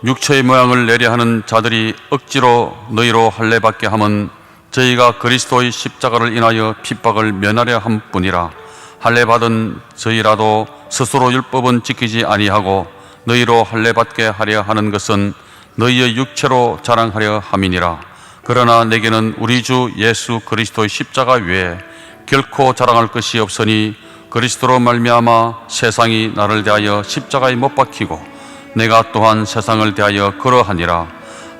육체의 모양을 내려 하는 자들이 억지로 너희로 할례받게 함은 저희가 그리스도의 십자가를 인하여 핍박을 면하려 함뿐이라. 할례받은 저희라도 스스로 율법은 지키지 아니하고 너희로 할례받게 하려 하는 것은 너희의 육체로 자랑하려 함이니라. 그러나 내게는 우리 주 예수 그리스도의 십자가 외에 결코 자랑할 것이 없으니 그리스도로 말미암아 세상이 나를 대하여 십자가에 못 박히고 내가 또한 세상을 대하여 그러하니라.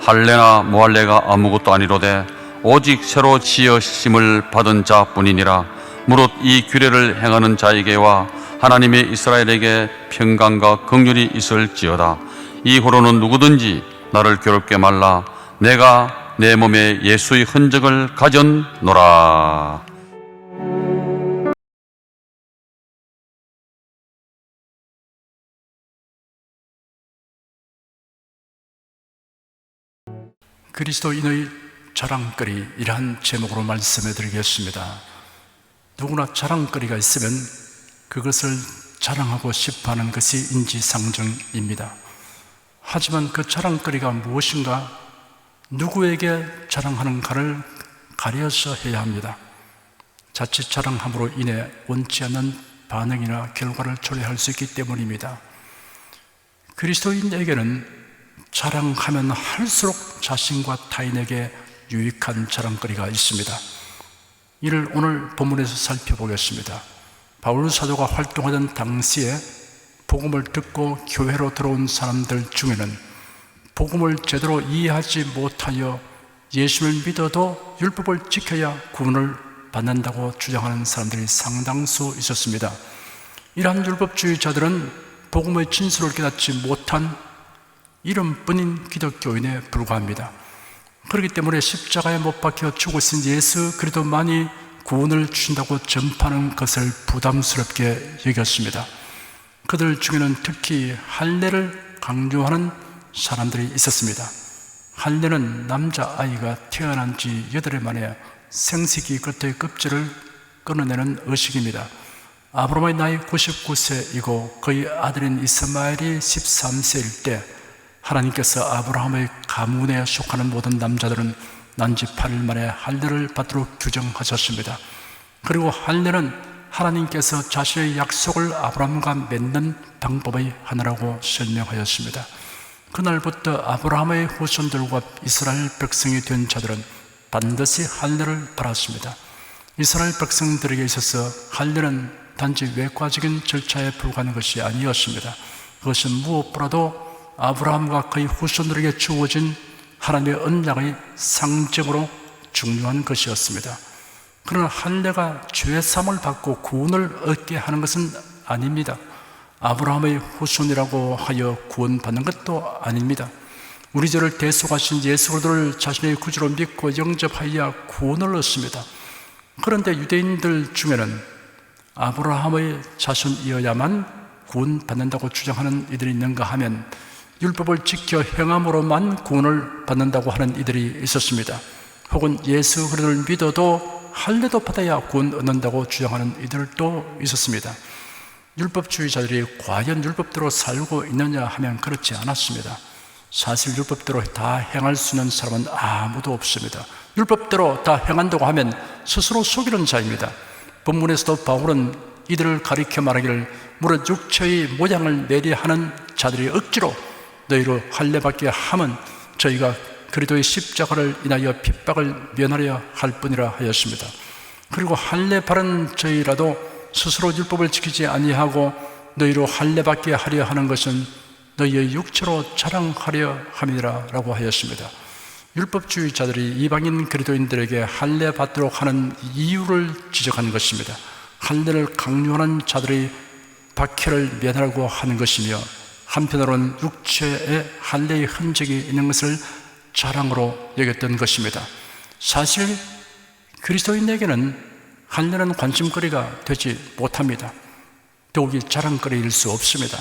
할례나 무할례가 아무것도 아니로되 오직 새로 지으심을 받은 자뿐이니라. 무릇 이 규례를 행하는 자에게와 하나님의 이스라엘에게 평강과 긍휼이 있을지어다. 이후로는 누구든지 나를 괴롭게 말라. 내가 내 몸에 예수의 흔적을 가졌노라. 그리스도인의 자랑거리, 이러한 제목으로 말씀해 드리겠습니다. 누구나 자랑거리가 있으면 그것을 자랑하고 싶어 하는 것이 인지상정입니다. 하지만 그 자랑거리가 무엇인가, 누구에게 자랑하는가를 가려서 해야 합니다. 자칫 자랑함으로 인해 원치 않는 반응이나 결과를 초래할 수 있기 때문입니다. 그리스도인에게는 자랑하면 할수록 자신과 타인에게 유익한 자랑거리가 있습니다. 이를 오늘 본문에서 살펴보겠습니다. 바울 사도가 활동하던 당시에 복음을 듣고 교회로 들어온 사람들 중에는 복음을 제대로 이해하지 못하여 예수를 믿어도 율법을 지켜야 구원을 받는다고 주장하는 사람들이 상당수 있었습니다. 이러한 율법주의자들은 복음의 진수를 깨닫지 못한 이름뿐인 기독교인에 불과합니다. 그렇기 때문에 십자가에 못 박혀 죽으신 예수 그리스도만이 구원을 주신다고 전파하는 것을 부담스럽게 여겼습니다. 그들 중에는 특히 할례를 강조하는 사람들이 있었습니다. 할례는 남자아이가 태어난 지 8일 만에 생식기 끝의 껍질을 끊어내는 의식입니다. 아브라함의 나이 99세이고 그의 아들인 이스마엘이 13세일 때 하나님께서 아브라함의 가문에 속하는 모든 남자들은 난지 8일 만에 할례를 받도록 규정하셨습니다. 그리고 할례는 하나님께서 자신의 약속을 아브라함과 맺는 방법의 하나라고 설명하였습니다. 그날부터 아브라함의 후손들과 이스라엘 백성이 된 자들은 반드시 할례를 받았습니다. 이스라엘 백성들에게 있어서 할례는 단지 외과적인 절차에 불과한 것이 아니었습니다. 그것은 무엇보다도 아브라함과 그의 후손들에게 주어진 하나님의 언약의 상징으로 중요한 것이었습니다. 그러나 할례가 죄사함을 받고 구원을 얻게 하는 것은 아닙니다. 아브라함의 후손이라고 하여 구원받는 것도 아닙니다. 우리 죄를 대속하신 예수 그리스도를 자신의 구주로 믿고 영접하여 구원을 얻습니다. 그런데 유대인들 중에는 아브라함의 자손이어야만 구원받는다고 주장하는 이들이 있는가 하면 율법을 지켜 행함으로만 구원을 받는다고 하는 이들이 있었습니다. 혹은 예수 그리스도를 믿어도 할례도 받아야 구원 얻는다고 주장하는 이들도 있었습니다. 율법주의자들이 과연 율법대로 살고 있느냐 하면 그렇지 않았습니다. 사실 율법대로 다 행할 수 있는 사람은 아무도 없습니다. 율법대로 다 행한다고 하면 스스로 속이는 자입니다. 본문에서도 바울은 이들을 가리켜 말하기를 무릇 육체의 모양을 내려 하는 자들이 억지로 너희로 할례받게 함은 저희가 그리스도의 십자가를 인하여 핍박을 면하려 할 뿐이라 하였습니다. 그리고 할례 받은 저희라도 스스로 율법을 지키지 아니하고 너희로 할례받게 하려 하는 것은 너희의 육체로 자랑하려 함이라 라고 하였습니다. 율법주의자들이 이방인 그리스도인들에게 할례 받도록 하는 이유를 지적한 것입니다. 할례를 강요하는 자들의 박해를 면하라고 하는 것이며, 한편으로는 육체에 할례의 흔적이 있는 것을 자랑으로 여겼던 것입니다. 사실 그리스도인에게는 할례는 관심거리가 되지 못합니다. 더욱이 자랑거리일 수 없습니다.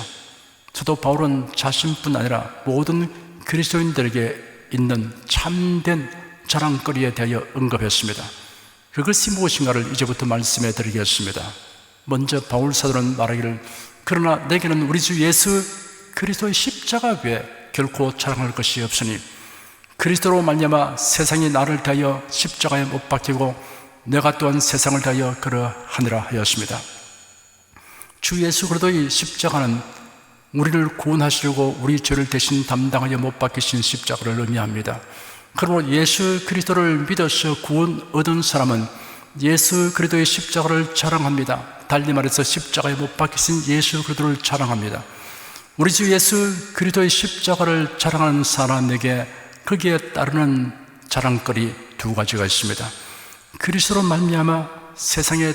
사도 바울은 자신뿐 아니라 모든 그리스도인들에게 있는 참된 자랑거리에 대하여 언급했습니다. 그것이 무엇인가를 이제부터 말씀해 드리겠습니다. 먼저 바울 사도는 말하기를 그러나 내게는 우리 주 예수 그리스도의 십자가 외에 결코 자랑할 것이 없으니 그리스도로 말미암아 세상이 나를 대하여 십자가에 못 박히고 내가 또한 세상을 대하여 그러하니라 하였습니다. 주 예수 그리스도의 십자가는 우리를 구원하시려고 우리 죄를 대신 담당하여 못 박히신 십자가를 의미합니다. 그러므로 예수 그리스도를 믿어서 구원 얻은 사람은 예수 그리스도의 십자가를 자랑합니다. 달리 말해서 십자가에 못 박히신 예수 그리스도를 자랑합니다. 우리 주 예수 그리스도의 십자가를 자랑하는 사람에게 거기에 따르는 자랑거리 두 가지가 있습니다. 그리스도로 말미암아 세상이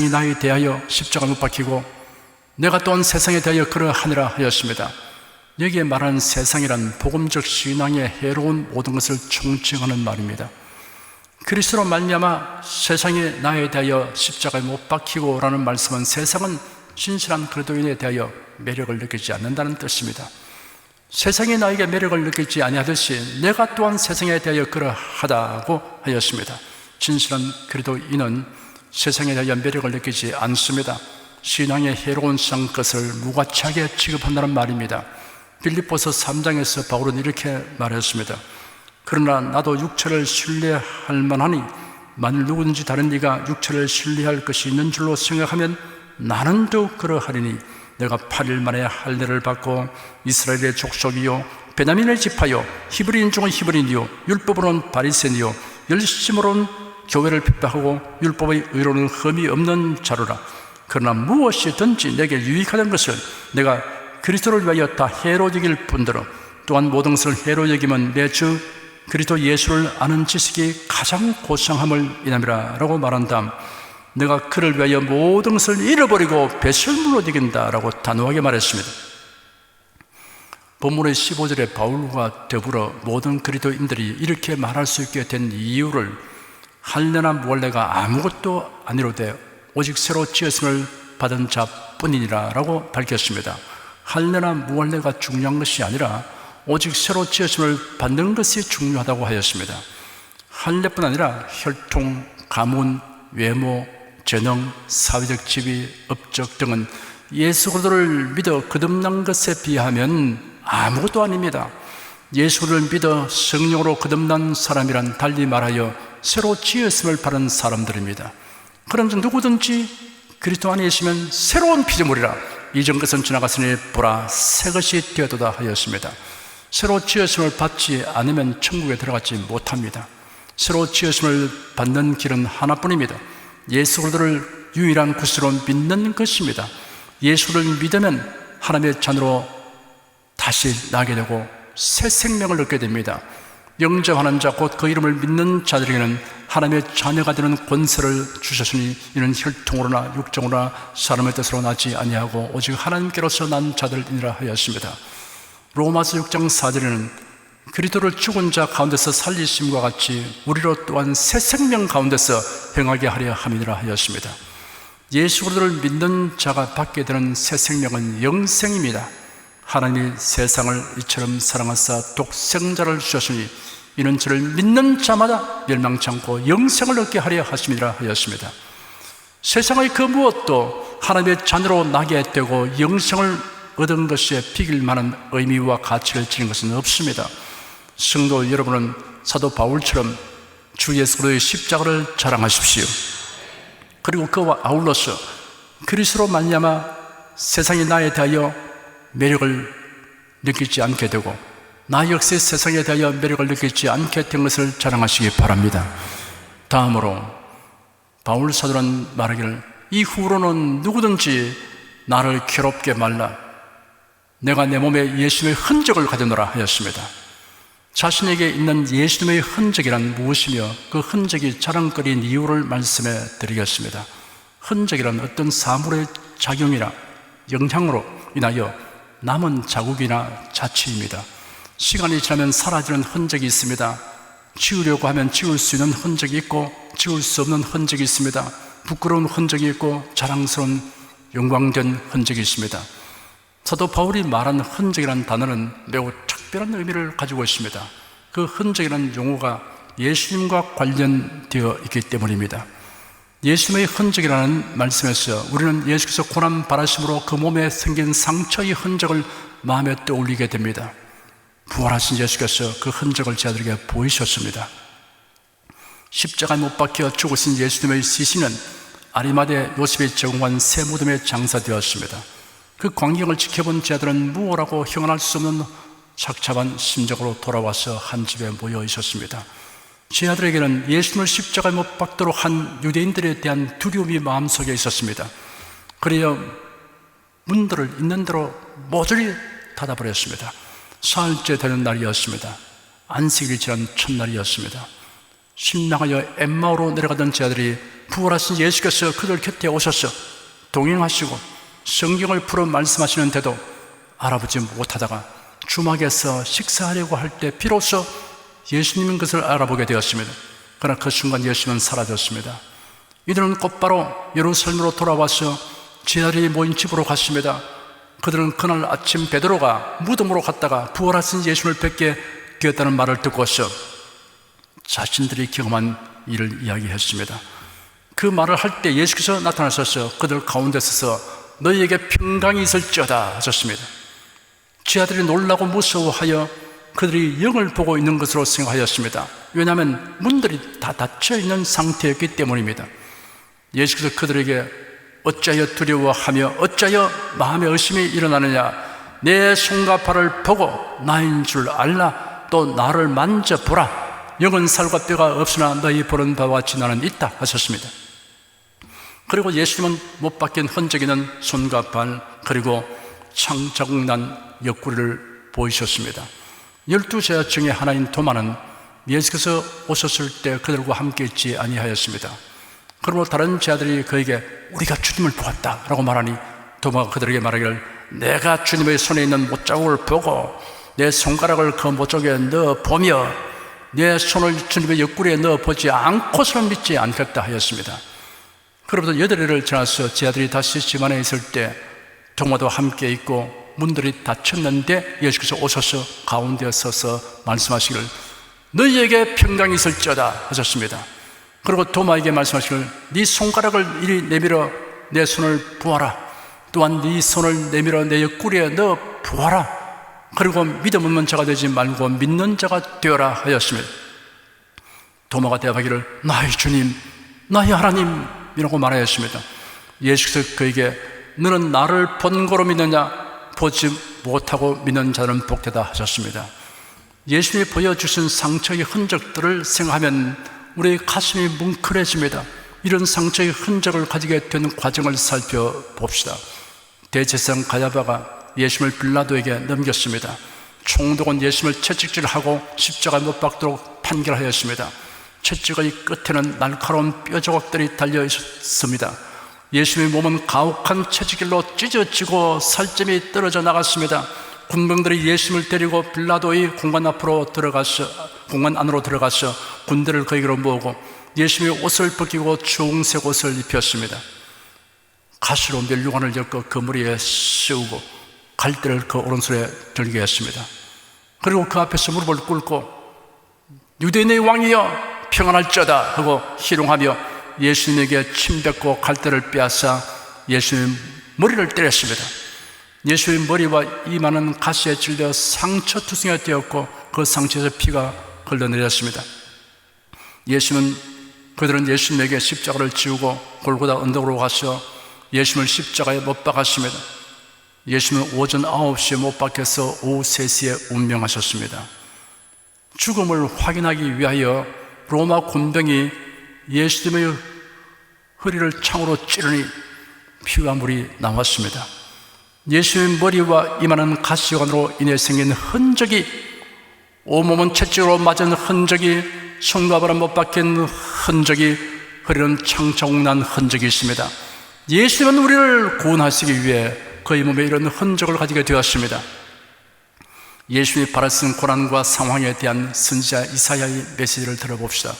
나에 대하여 십자가 못 박히고 내가 또한 세상에 대하여 그러하니라 하였습니다. 여기에 말하는 세상이란 복음적 신앙의 해로운 모든 것을 총칭하는 말입니다. 그리스도로 말미암아 세상이 나에 대하여 십자가에 못 박히고 라는 말씀은 세상은 신실한 그리스도인에 대하여 매력을 느끼지 않는다는 뜻입니다. 세상이 나에게 매력을 느끼지 아니하듯이 내가 또한 세상에 대하여 그러하다고 하였습니다. 진실한 그리스도인은 세상에 대하여 매력을 느끼지 않습니다. 신앙의 해로운 상 것을 무가치하게 취급한다는 말입니다. 빌립보서 3장에서 바울은 이렇게 말했습니다. 그러나 나도 육체를 신뢰할 만하니 만일 누구든지 다른 이가 육체를 신뢰할 것이 있는 줄로 생각하면 나는 더욱 그러하리니 내가 8일 만에 할례를 받고 이스라엘의 족속이요 베냐민의 지파요 히브리인 중은 히브리인이요 율법으로는 바리새인이요 열심으로는 교회를 핍박하고 율법의 의로는 흠이 없는 자로라. 그러나 무엇이든지 내게 유익하던 것을 내가 그리스도를 위하여 다 해로 여길 뿐더러 또한 모든 것을 해로 여기면 내 주 그리스도 예수를 아는 지식이 가장 고상함을 인함이라 라고 말한 다음 내가 그를 위하여 모든 것을 잃어버리고 배설물로 여긴다 라고 단호하게 말했습니다. 본문의 15절에 바울과 더불어 모든 그리스도인들이 이렇게 말할 수 있게 된 이유를 할례나 무할례가 아무것도 아니로되 오직 새로 지었음을 받은 자뿐이니라 라고 밝혔습니다. 할례나 무할례가 중요한 것이 아니라 오직 새로 지었음을 받는 것이 중요하다고 하였습니다. 할례뿐 아니라 혈통, 가문, 외모, 재능, 사회적 지위, 업적 등은 예수 그리스도를 믿어 거듭난 것에 비하면 아무것도 아닙니다. 예수를 믿어 성령으로 거듭난 사람이란 달리 말하여 새로 지었음을 바라는 사람들입니다. 그런데 누구든지 그리스도 안에 있으면 새로운 피조물이라 이전 것은 지나갔으니 보라 새 것이 되었도다 하였습니다. 새로 지었음을 받지 않으면 천국에 들어가지 못합니다. 새로 지었음을 받는 길은 하나뿐입니다. 예수 그리스도를 유일한 구주로 믿는 것입니다. 예수를 믿으면 하나님의 자녀로 다시 나게 되고 새 생명을 얻게 됩니다. 영접하는 자 곧 그 이름을 믿는 자들에게는 하나님의 자녀가 되는 권세를 주셨으니 이는 혈통으로나 육정으로나 사람의 뜻으로 나지 아니하고 오직 하나님께로서 난 자들이니라 하였습니다. 로마서 6장 4절에는 그리스도를 죽은 자 가운데서 살리심과 같이 우리로 또한 새 생명 가운데서 행하게 하려 함이니라 하였습니다. 예수 그리스도를 믿는 자가 받게 되는 새 생명은 영생입니다. 하나님이 세상을 이처럼 사랑하사 독생자를 주셨으니 이는 저를 믿는 자마다 멸망치 않고 영생을 얻게 하려 하심이라 하였습니다. 세상의 그 무엇도 하나님의 자녀로 나게 되고 영생을 얻은 것에 비길 만한 의미와 가치를 지닌 것은 없습니다. 성도 여러분은 사도 바울처럼 주 예수 그리스도의 십자가를 자랑하십시오. 그리고 그와 아울러서 그리스도로 말미암아 세상이 나에 대하여 매력을 느끼지 않게 되고 나 역시 세상에 대하여 매력을 느끼지 않게 된 것을 자랑하시기 바랍니다. 다음으로 바울 사도는 말하기를 이후로는 누구든지 나를 괴롭게 말라 내가 내 몸에 예수님의 흔적을 가져노라 하였습니다. 자신에게 있는 예수님의 흔적이란 무엇이며 그 흔적이 자랑거리인 이유를 말씀해 드리겠습니다. 흔적이란 어떤 사물의 작용이나 영향으로 인하여 남은 자국이나 자취입니다. 시간이 지나면 사라지는 흔적이 있습니다. 지우려고 하면 지울 수 있는 흔적이 있고 지울 수 없는 흔적이 있습니다. 부끄러운 흔적이 있고 자랑스러운 영광된 흔적이 있습니다. 사도 바울이 말한 흔적이라는 단어는 매우 특별한 의미를 가지고 있습니다. 그 흔적이라는 용어가 예수님과 관련되어 있기 때문입니다. 예수님의 흔적이라는 말씀에서 우리는 예수께서 고난 받으심으로 그 몸에 생긴 상처의 흔적을 마음에 떠올리게 됩니다. 부활하신 예수께서 그 흔적을 제자들에게 보이셨습니다. 십자가에 못 박혀 죽으신 예수님의 시신은 아리마대 요셉이 제공한 새 무덤에 장사되었습니다. 그 광경을 지켜본 제자들은 무엇라고 형언할 수 없는 착잡한 심정으로 돌아와서 한 집에 모여 있었습니다. 제자들에게는 예수님을 십자가에 못 박도록 한 유대인들에 대한 두려움이 마음속에 있었습니다. 그래야 문들을 있는 대로 모조리 닫아버렸습니다. 사흘째 되는 날이었습니다. 안식일이 지난 첫날이었습니다. 신랑하여 엠마오로 내려가던 제자들이 부활하신 예수께서 그들 곁에 오셔서 동행하시고 성경을 풀어 말씀하시는데도 알아보지 못하다가 주막에서 식사하려고 할 때 비로소 예수님인 것을 알아보게 되었습니다. 그러나 그 순간 예수님은 사라졌습니다. 이들은 곧바로 예루살렘으로 돌아와서 제자들이 모인 집으로 갔습니다. 그들은 그날 아침 베드로가 무덤으로 갔다가 부활하신 예수님을 뵙게 되었다는 말을 듣고서 자신들이 경험한 일을 이야기했습니다. 그 말을 할 때 예수께서 나타나셔서 그들 가운데 서서 너희에게 평강이 있을지어다 하셨습니다. 제자들이 놀라고 무서워하여 그들이 영을 보고 있는 것으로 생각하였습니다. 왜냐하면 문들이 다 닫혀 있는 상태였기 때문입니다. 예수께서 그들에게 어찌하여 두려워하며 어찌하여 마음에 의심이 일어나느냐, 내 손과 발을 보고 나인 줄 알라, 또 나를 만져보라. 영은 살과 뼈가 없으나 너희 보는 바와 같이 나는 있다 하셨습니다. 그리고 예수님은 못 박힌 흔적 있는 손과 발, 그리고 창자국난 옆구리를 보이셨습니다. 12제자 중에 하나인 도마는 예수께서 오셨을 때 그들과 함께 있지 아니하였습니다. 그러므로 다른 제자들이 그에게 우리가 주님을 보았다 라고 말하니 도마가 그들에게 말하기를 내가 주님의 손에 있는 못자국을 보고 내 손가락을 그 못자국에 넣어 보며 내 손을 주님의 옆구리에 넣어 보지 않고서는 믿지 않겠다 하였습니다. 그로부터 8일을 지나서 제자들이 다시 집 안에 있을 때 도마도 함께 있고 문들이 닫혔는데 예수께서 오셔서 가운데 서서 말씀하시기를 너희에게 평강이 있을지어다 하셨습니다. 그리고 도마에게 말씀하시기를 네 손가락을 이리 내밀어 내 손을 보아라. 또한 네 손을 내밀어 내 옆구리에 넣어 보아라. 그리고 믿음 없는 자가 되지 말고 믿는 자가 되어라 하였습니다. 도마가 대답하기를 나의 주님, 나의 하나님이라고 말하였습니다. 예수께서 그에게 너는 나를 본 거로 믿느냐? 보지 못하고 믿는 자는 복되다 하셨습니다. 예수님이 보여주신 상처의 흔적들을 생각하면 우리의 가슴이 뭉클해집니다. 이런 상처의 흔적을 가지게 되는 과정을 살펴봅시다. 대제사장 가야바가 예수님을 빌라도에게 넘겼습니다. 총독은 예수님을 채찍질하고 십자가에 못 박도록 판결하였습니다. 채찍의 끝에는 날카로운 뼈 조각들이 달려 있었습니다. 예수님의 몸은 가혹한 채찍질로 찢어지고 살점이 떨어져 나갔습니다. 군병들이 예수님을 데리고 빌라도의 공간 안으로 들어가서 군대를 그에게로 모으고 예수님의 옷을 벗기고 주홍색 옷을 입혔습니다. 가시로 멸류관을 엮어 그 머리에 씌우고 갈대를 그 오른손에 들게 했습니다. 그리고 그 앞에서 무릎을 꿇고 유대인의 왕이여 평안할지어다 하고 희롱하며 예수님에게 침 뱉고 갈대를 빼앗아 예수님 머리를 때렸습니다. 예수의 머리와 이마는 가시에 찔려 상처투성이가 되었고 그 상처에서 피가 흘러내렸습니다. 그들은 예수님에게 십자가를 지우고 골고다 언덕으로 가서 예수님을 십자가에 못 박았습니다. 예수님은 오전 9시에 못 박혀서 오후 3시에 운명하셨습니다. 죽음을 확인하기 위하여 로마 군병이 예수님의 허리를 창으로 찌르니 피와 물이 나왔습니다. 예수님의 머리와 이마는 가시관으로 인해 생긴 흔적이, 온몸은 채찍으로 맞은 흔적이, 손과 발은 못 박힌 흔적이, 허리는 창자국난 흔적이 있습니다. 예수님은 우리를 구원하시기 위해 그의 몸에 이런 흔적을 가지게 되었습니다. 예수님이 받았은 고난과 상황에 대한 선지자 이사야의 메시지를 들어봅시다.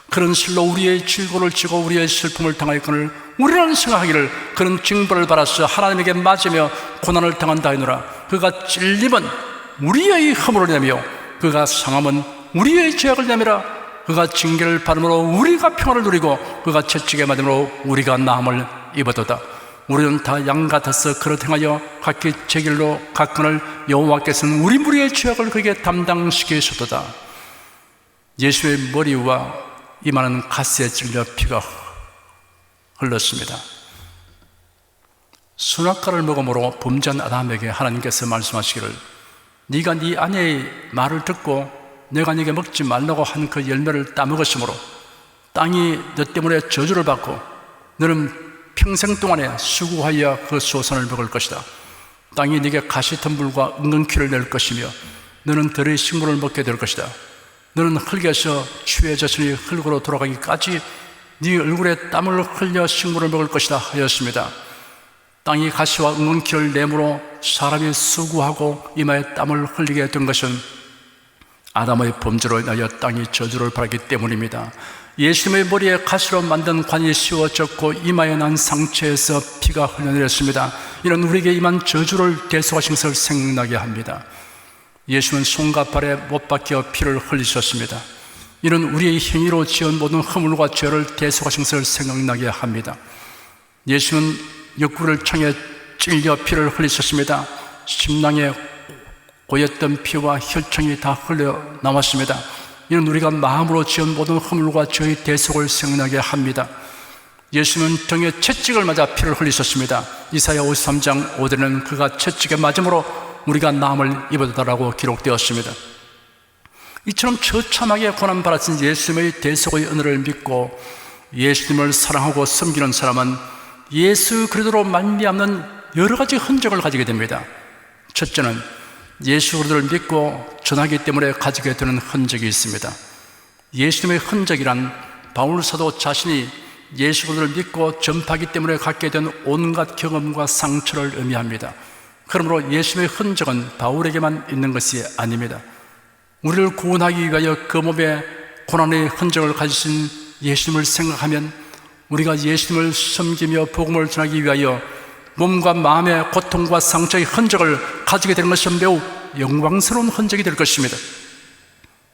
그런 실로 우리의 질고를 지고 우리의 슬픔을 당하였거늘 우리는 생각하기를 그는 징벌을 받아서 하나님에게 맞으며 고난을 당한다 하노라. 그가 찔림은 우리의 허물을 내며 그가 상함은 우리의 죄악을 내밀어 그가 징계를 받음으로 우리가 평화를 누리고 그가 채찍에 맞음으로 우리가 나음을 입었도다. 우리는 다 양 같아서 그릇 행하여 각기 제 길로 갔거늘 여호와께서는 우리 무리의 죄악을 그에게 담당시키셨도다. 예수의 머리와 이마는 가시에 찔려 피가 흘렀습니다. 선악과를 먹음으로 범죄한 아담에게 하나님께서 말씀하시기를 네가 네 아내의 말을 듣고 내가 네게 먹지 말라고 한 그 열매를 따먹었으므로 땅이 너 때문에 저주를 받고 너는 평생 동안에 수고하여 그 소산을 먹을 것이다. 땅이 네게 가시덤불과 은근키를 낼 것이며 너는 들의 식물을 먹게 될 것이다. 너는 흙에서 취해졌으니 흙으로 돌아가기까지 네 얼굴에 땀을 흘려 식물을 먹을 것이다 하였습니다. 땅이 가시와 은근키를 내므로 사람이 수고하고 이마에 땀을 흘리게 된 것은 아담의 범죄로 인하여 땅이 저주를 받았기 때문입니다. 예수님의 머리에 가시로 만든 관이 씌워졌고 이마에 난 상처에서 피가 흘러내렸습니다. 이는 우리에게 임한 저주를 대속하신 것을 생각나게 합니다. 예수는 손과 발에 못 박혀 피를 흘리셨습니다. 이는 우리의 행위로 지은 모든 허물과 죄를 대속하신 것을 생각나게 합니다. 예수는 옆구리를 창에 찔려 피를 흘리셨습니다. 심낭에 고였던 피와 혈청이 다 흘러 나왔습니다. 이는 우리가 마음으로 지은 모든 허물과 죄의 대속을 생각나게 합니다. 예수는 등에 채찍을 맞아 피를 흘리셨습니다. 이사야 53장 5절에는 그가 채찍에 맞음으로 우리가 나음을 입었다라고 기록되었습니다. 이처럼 처참하게 고난받았던 예수님의 대속의 은혜를 믿고 예수님을 사랑하고 섬기는 사람은 예수 그리스도로 말미암는 여러 가지 흔적을 가지게 됩니다. 첫째는 예수 그리스도를 믿고 전하기 때문에 가지게 되는 흔적이 있습니다. 예수님의 흔적이란 바울 사도 자신이 예수 그리스도를 믿고 전파하기 때문에 갖게 된 온갖 경험과 상처를 의미합니다. 그러므로 예수님의 흔적은 바울에게만 있는 것이 아닙니다. 우리를 구원하기 위하여 그 몸에 고난의 흔적을 가지신 예수님을 생각하면 우리가 예수님을 섬기며 복음을 전하기 위하여 몸과 마음의 고통과 상처의 흔적을 가지게 되는 것은 매우 영광스러운 흔적이 될 것입니다.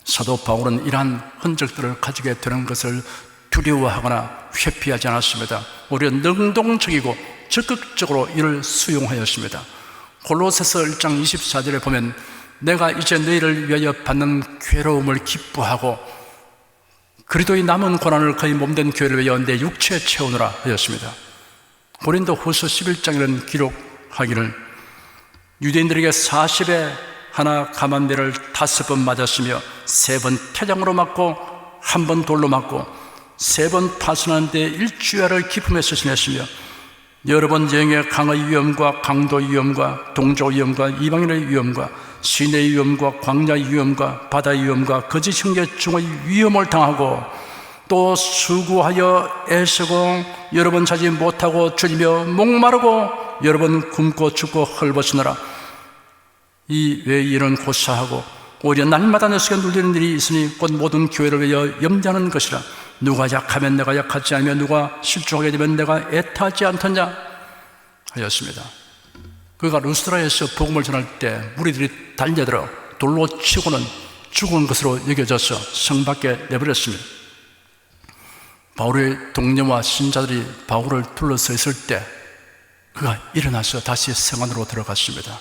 사도 바울은 이러한 흔적들을 가지게 되는 것을 두려워하거나 회피하지 않았습니다. 오히려 능동적이고 적극적으로 이를 수용하였습니다. 골로새서 1장 24절에 보면 내가 이제 너희를 위하여 받는 괴로움을 기뻐하고 그리스도의 남은 고난을 그의 몸된 교회를 위하여 내 육체에 채우느라 하였습니다. 고린도 후서 11장에는 기록하기를 유대인들에게 40에 하나 감한매를 5번 맞았으며 3번 태장으로 맞고 1번 돌로 맞고 3번 파손하는데 일주일을 기품에서 지냈으며 여러 번 여행의 강의 위험과 강도 위험과 동족 위험과 이방인의 위험과 시내의 위험과 광야의 위험과 바다의 위험과 거짓 형제 중의 위험을 당하고 또 수고하여 애쓰고 여러 번 자지 못하고 줄이며 목마르고 여러 번 굶고 죽고 헐벗으느라 이 외의 일은 고사하고 오히려 날마다 내 속에 눌리는 일이 있으니 곧 모든 교회를 위하여 염려하는 것이라. 누가 약하면 내가 약하지 않으며 누가 실족하게 되면 내가 애타지 않더냐 하였습니다. 그가 루스드라에서 복음을 전할 때 무리들이 달려들어 돌로 치고는 죽은 것으로 여겨져서 성 밖에 내버렸습니다. 바울의 동료와 신자들이 바울을 둘러서 있을 때 그가 일어나서 다시 성 안으로 들어갔습니다.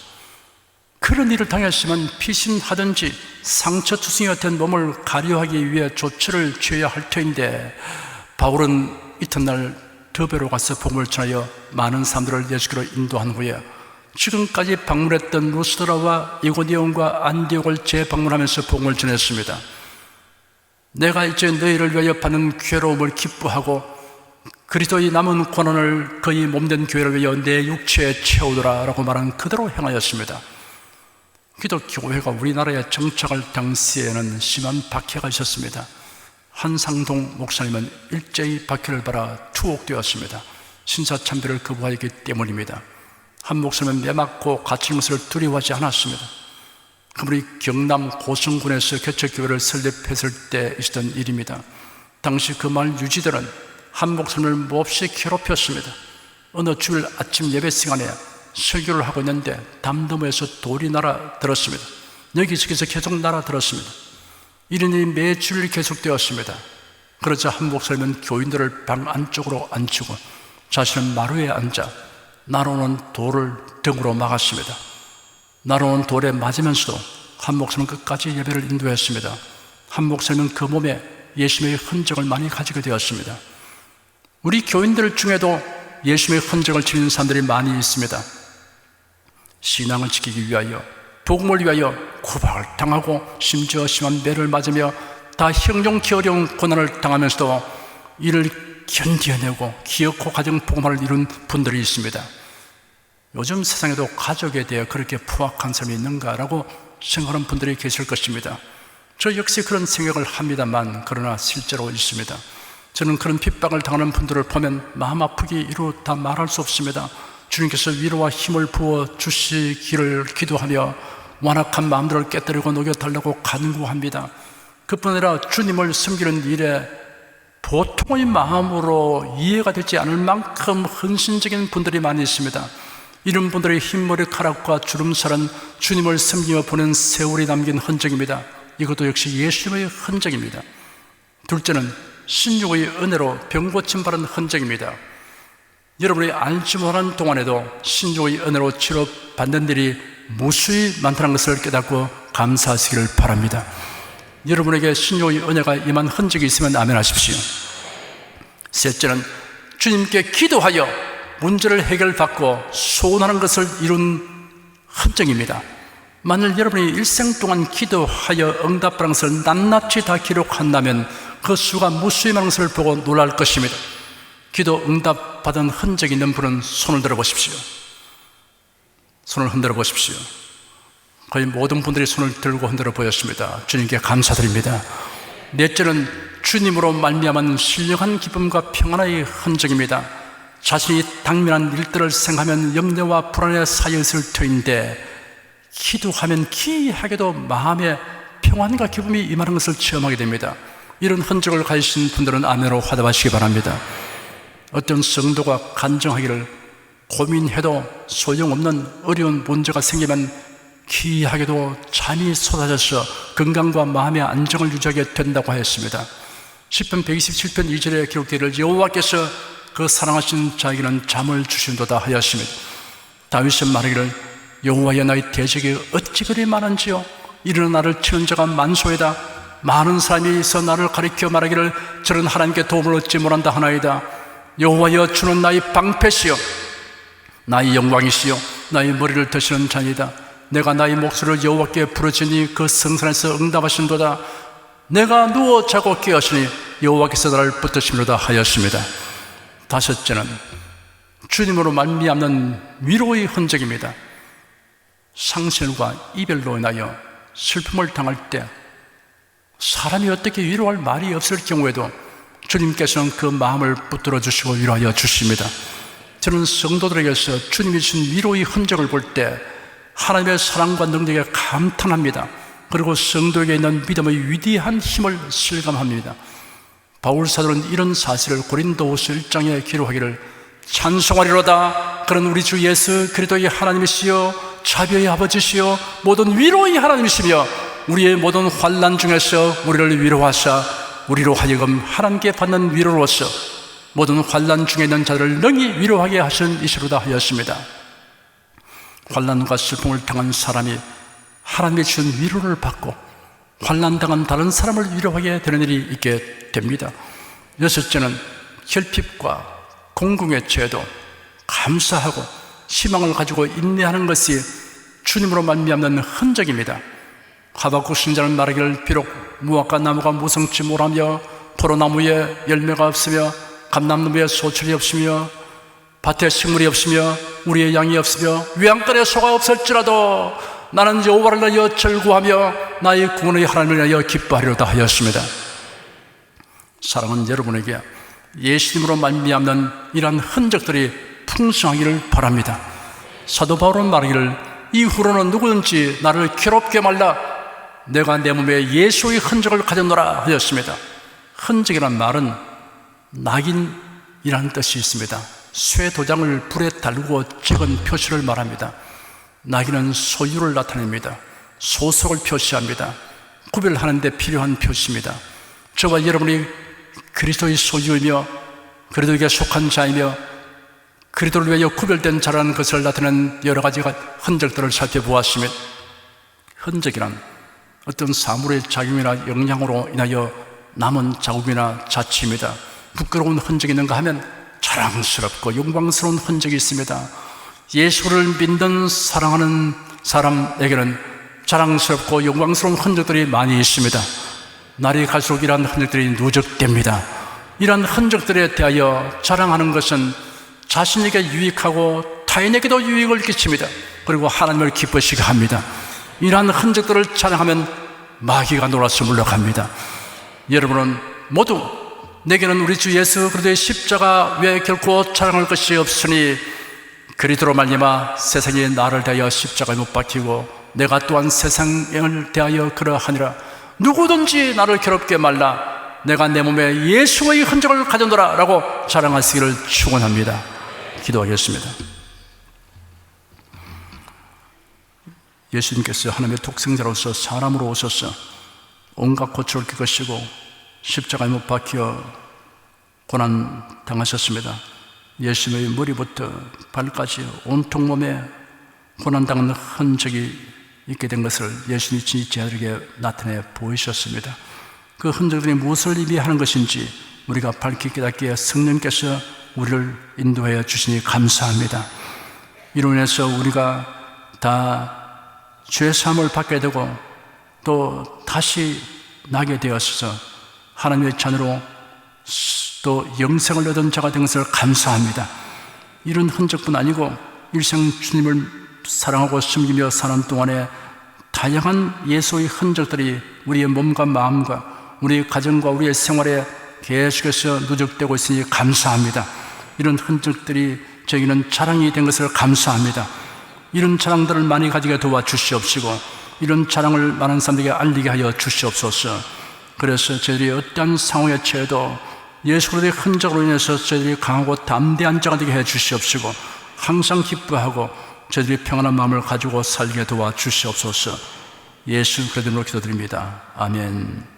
그런 일을 당했으면 피신하든지 상처투성이가 된 몸을 가려하기 위해 조치를 취해야 할 터인데 바울은 이튿날 더베로 가서 복음을 전하여 많은 사람들을 예수께로 인도한 후에 지금까지 방문했던 루스드라와 이고니온과 안디옥을 재방문하면서 복음을 전했습니다. 내가 이제 너희를 위하여 받는 괴로움을 기뻐하고 그리스도의 남은 고난을 그의 몸된 교회를 위하여 내 육체에 채우더라 라고 말한 그대로 행하였습니다. 기독교회가 우리나라에 정착할 당시에는 심한 박해가 있었습니다. 한상동 목사님은 일제히 박해를 받아 투옥되었습니다. 신사참배를 거부하기 때문입니다. 한 목사님은 매맞고 갇히는 것을 두려워하지 않았습니다. 그분이 경남 고성군에서 개척교회를 설립했을 때 있었던 일입니다. 당시 그 마을 유지들은 한 목사님을 몹시 괴롭혔습니다. 어느 주일 아침 예배 시간에 설교를 하고 있는데 담너머에서 돌이 날아들었습니다. 여기저기서 계속 날아들었습니다. 이런 일이 매주일 계속되었습니다. 그러자 한 목사님은 교인들을 방 안쪽으로 앉히고 자신은 마루에 앉아 날아오는 돌을 등으로 막았습니다. 날아오는 돌에 맞으면서도 한 목사님은 끝까지 예배를 인도했습니다. 한 목사님은 그 몸에 예수님의 흔적을 많이 가지게 되었습니다. 우리 교인들 중에도 예수님의 흔적을 지닌 사람들이 많이 있습니다. 신앙을 지키기 위하여, 복음을 위하여 구박을 당하고 심지어 심한 매를 맞으며 다 형용치 어려운 고난을 당하면서도 이를 견뎌내고 기어코 가정 복음화를 이룬 분들이 있습니다. 요즘 세상에도 가족에 대해 그렇게 포악한 사람이 있는가라고 생각하는 분들이 계실 것입니다. 저 역시 그런 생각을 합니다만 그러나 실제로 있습니다. 저는 그런 핍박을 당하는 분들을 보면 마음 아프기 이루 다 말할 수 없습니다. 주님께서 위로와 힘을 부어 주시기를 기도하며 완악한 마음들을 깨뜨리고 녹여달라고 간구합니다. 그뿐 아니라 주님을 섬기는 일에 보통의 마음으로 이해가 되지 않을 만큼 헌신적인 분들이 많이 있습니다. 이런 분들의 흰머리카락과 주름살은 주님을 섬기며 보낸 세월이 남긴 흔적입니다. 이것도 역시 예수님의 흔적입니다. 둘째는 신육의 은혜로 병 고침 받은 흔적입니다. 여러분이 알지 못하는 동안에도 신육의 은혜로 치료받는 일이 무수히 많다는 것을 깨닫고 감사하시기를 바랍니다. 여러분에게 신육의 은혜가 임한 흔적이 있으면 아멘 하십시오. 셋째는 주님께 기도하여 문제를 해결받고 소원하는 것을 이룬 흔적입니다. 만일 여러분이 일생 동안 기도하여 응답받은 것을 낱낱이 다 기록한다면 그 수가 무수히 많은 것을 보고 놀랄 것입니다. 기도 응답받은 흔적이 있는 분은 손을 들어 보십시오. 손을 흔들어 보십시오. 거의 모든 분들이 손을 들고 흔들어 보였습니다. 주님께 감사드립니다. 넷째는 주님으로 말미암은 신령한 기쁨과 평안의 흔적입니다. 자신이 당면한 일들을 생각하면 염려와 불안의 사이에 있을 터인데 기도하면 기이하게도 마음에 평안과 기쁨이 임하는 것을 체험하게 됩니다. 이런 흔적을 가지신 분들은 아멘으로 화답하시기 바랍니다. 어떤 성도가 간증하기를 고민해도 소용없는 어려운 문제가 생기면 기이하게도 잠이 쏟아져서 건강과 마음의 안정을 유지하게 된다고 하였습니다. 시편 127편 2절에 기록되기를 여호와께서 그 사랑하신 자에게는 잠을 주신도다 하였습니다. 다윗은 말하기를 여호와여 나의 대적이 어찌 그리 많은지요 이르는 나를 치는 자가 만소이다. 많은 사람이 있어 나를 가리켜 말하기를 저는 하나님께 도움을 얻지 못한다 하나이다. 여호와여 주는 나의 방패시요 나의 영광이시요 나의 머리를 드시는 자이다. 내가 나의 목소리를 여호와께 부르짖으니 그 성산에서 응답하신도다. 내가 누워 자고 깨었으니 여호와께서 나를 붙드시리로다 하였습니다. 다섯째는 주님으로 말미암는 위로의 흔적입니다. 상실과 이별로 인하여 슬픔을 당할 때 사람이 어떻게 위로할 말이 없을 경우에도 주님께서는 그 마음을 붙들어 주시고 위로하여 주십니다. 저는 성도들에게서 주님이 주신 위로의 흔적을 볼 때 하나님의 사랑과 능력에 감탄합니다. 그리고 성도에게 있는 믿음의 위대한 힘을 실감합니다. 바울 사도는 이런 사실을 고린도후서 1장에 기록하기를 찬송하리로다. 그는 우리 주 예수 그리스도의 하나님이시여 자비의 아버지시여 모든 위로의 하나님이시며 우리의 모든 환난 중에서 우리를 위로하사 우리로 하여금 하나님께 받는 위로로서 모든 환난 중에 있는 자들을 능히 위로하게 하신 이시로다 하였습니다. 환난과 슬픔을 당한 사람이 하나님의 주신 위로를 받고 환난당한 다른 사람을 위로하게 되는 일이 있게 됩니다. 여섯째는 결핍과 공공의 죄도 감사하고 희망을 가지고 인내하는 것이 주님으로 말미암는 흔적입니다. 하박국 신자는 말하기를 비록 무화과 나무가 무성치 못하며 포도나무에 열매가 없으며 감람나무에 소출이 없으며 밭에 식물이 없으며 우리의 양이 없으며 외양간에 소가 없을지라도 나는 여호와를 위하여 절구하며 나의 구원의 하나님을 위하여 기뻐하리로다 하였습니다. 사랑하는 여러분에게 예수님으로 말미암는 이러한 흔적들이 풍성하기를 바랍니다. 사도 바울은 말하기를 이후로는 누구든지 나를 괴롭게 말라 내가 내 몸에 예수의 흔적을 가졌노라 하였습니다. 흔적이란 말은 낙인이라는 뜻이 있습니다. 쇠 도장을 불에 달구어 찍은 표시를 말합니다. 낙인은 소유를 나타냅니다. 소속을 표시합니다. 구별하는 데 필요한 표시입니다. 저와 여러분이 그리스도의 소유이며 그리스도에게 속한 자이며 그리스도를 위하여 구별된 자라는 것을 나타내는 여러 가지 흔적들을 살펴보았으면, 흔적이란 어떤 사물의 작용이나 영향으로 인하여 남은 자국이나 자취입니다. 부끄러운 흔적이 있는가 하면 자랑스럽고 영광스러운 흔적이 있습니다. 예수를 믿는 사랑하는 사람에게는 자랑스럽고 영광스러운 흔적들이 많이 있습니다. 날이 갈수록 이러한 흔적들이 누적됩니다. 이러한 흔적들에 대하여 자랑하는 것은 자신에게 유익하고 타인에게도 유익을 끼칩니다. 그리고 하나님을 기쁘시게 합니다. 이러한 흔적들을 자랑하면 마귀가 놀라서 물러갑니다. 여러분은 모두 내게는 우리 주 예수 그리스도의 십자가 외에 결코 자랑할 것이 없으니 그리스도로 말미암아 세상이 나를 대하여 십자가에 못 박히고 내가 또한 세상을 대하여 그러하니라. 누구든지 나를 괴롭게 말라. 내가 내 몸에 예수의 흔적을 가져노라 라고 자랑하시기를 축원합니다. 기도하겠습니다. 예수님께서 하나님의 독생자로서 사람으로 오셔서 온갖 고초를 겪으시고 십자가에 못 박혀 고난 당하셨습니다. 예수님의 머리부터 발까지 온통 몸에 고난당한 흔적이 있게 된 것을 예수님이 제자들에게 나타내 보이셨습니다. 그 흔적들이 무엇을 의미하는 것인지 우리가 밝히 깨닫기에 성령께서 우리를 인도하여 주시니 감사합니다. 이로 인해서 우리가 다 죄사함을 받게 되고 또 다시 나게 되어서 하나님의 자녀로 또 영생을 얻은 자가 된 것을 감사합니다. 이런 흔적뿐 아니고 일생 주님을 사랑하고 섬기며 사는 동안에 다양한 예수의 흔적들이 우리의 몸과 마음과 우리의 가정과 우리의 생활에 계속해서 누적되고 있으니 감사합니다. 이런 흔적들이 저희는 자랑이 된 것을 감사합니다. 이런 자랑들을 많이 가지게 도와주시옵시고 이런 자랑을 많은 사람들에게 알리게 하여 주시옵소서. 그래서 저희들이 어떠한 상황에 처해도 예수 그리스도의 흔적으로 인해서 저희들이 강하고 담대한 자가 되게 해 주시옵시고 항상 기뻐하고 저희들이 평안한 마음을 가지고 살게 도와주시옵소서. 예수 그리스도로 기도드립니다. 아멘.